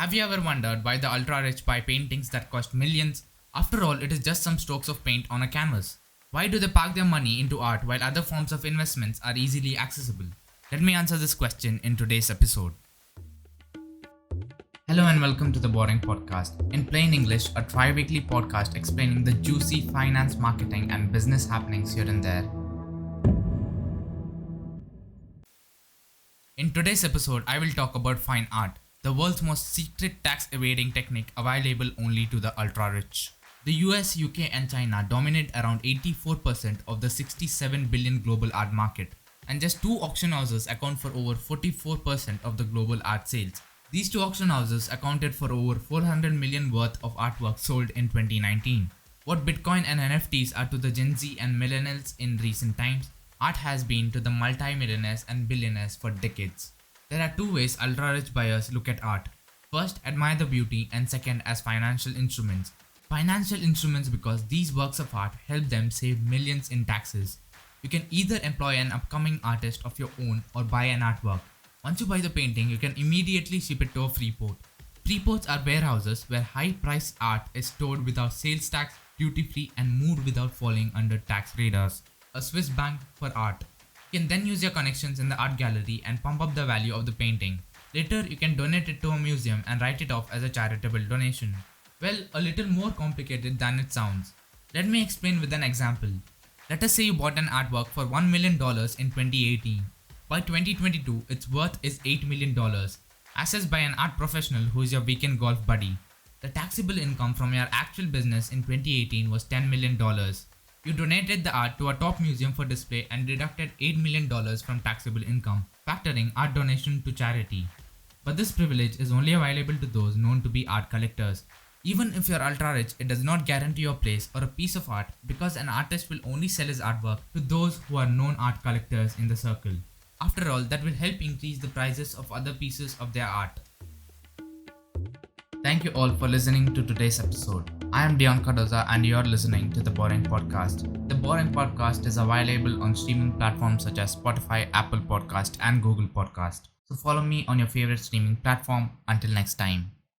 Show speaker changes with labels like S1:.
S1: Have you ever wondered why the ultra rich buy paintings that cost millions? After all, it is just some strokes of paint on a canvas. Why do they park their money into art while other forms of investments are easily accessible? Let me answer this question in today's episode. Hello and welcome to the Boring Podcast. In plain English, a tri-weekly podcast explaining the juicy finance, marketing and business happenings here and there. In today's episode, I will talk about fine art, the world's most secret tax evading technique available only to the ultra rich. The US, UK and China dominate around 84% of the 67 billion global art market, and just two auction houses account for over 44% of the global art sales. These two auction houses accounted for over 400 million worth of artwork sold in 2019. What Bitcoin and NFTs are to the Gen Z and millennials in recent times, art has been to the multi-millionaires and billionaires for decades. There are two ways ultra-rich buyers look at art. First, admire the beauty, and second, as financial instruments. Financial instruments because these works of art help them save millions in taxes. You can either employ an upcoming artist of your own or buy an artwork. Once you buy the painting, you can immediately ship it to a free port. Free ports are warehouses where high-priced art is stored without sales tax, duty-free and moved without falling under tax radars. A Swiss bank for art. You can then use your connections in the art gallery and pump up the value of the painting. Later, you can donate it to a museum and write it off as a charitable donation. Well, a little more complicated than it sounds. Let me explain with an example. Let us say you bought an artwork for $1 million in 2018. By 2022, its worth is $8 million, assessed by an art professional who is your weekend golf buddy. The taxable income from your actual business in 2018 was $10 million. You donated the art to a top museum for display and deducted $8 million from taxable income, factoring art donation to charity. But this privilege is only available to those known to be art collectors. Even if you're ultra rich, it does not guarantee your place or a piece of art because an artist will only sell his artwork to those who are known art collectors in the circle. After all, that will help increase the prices of other pieces of their art. Thank you all for listening to today's episode. I am Dion Cardoza and you are listening to The Boring Podcast. The Boring Podcast is available on streaming platforms such as Spotify, Apple Podcast and Google Podcast. So follow me on your favorite streaming platform. Until next time.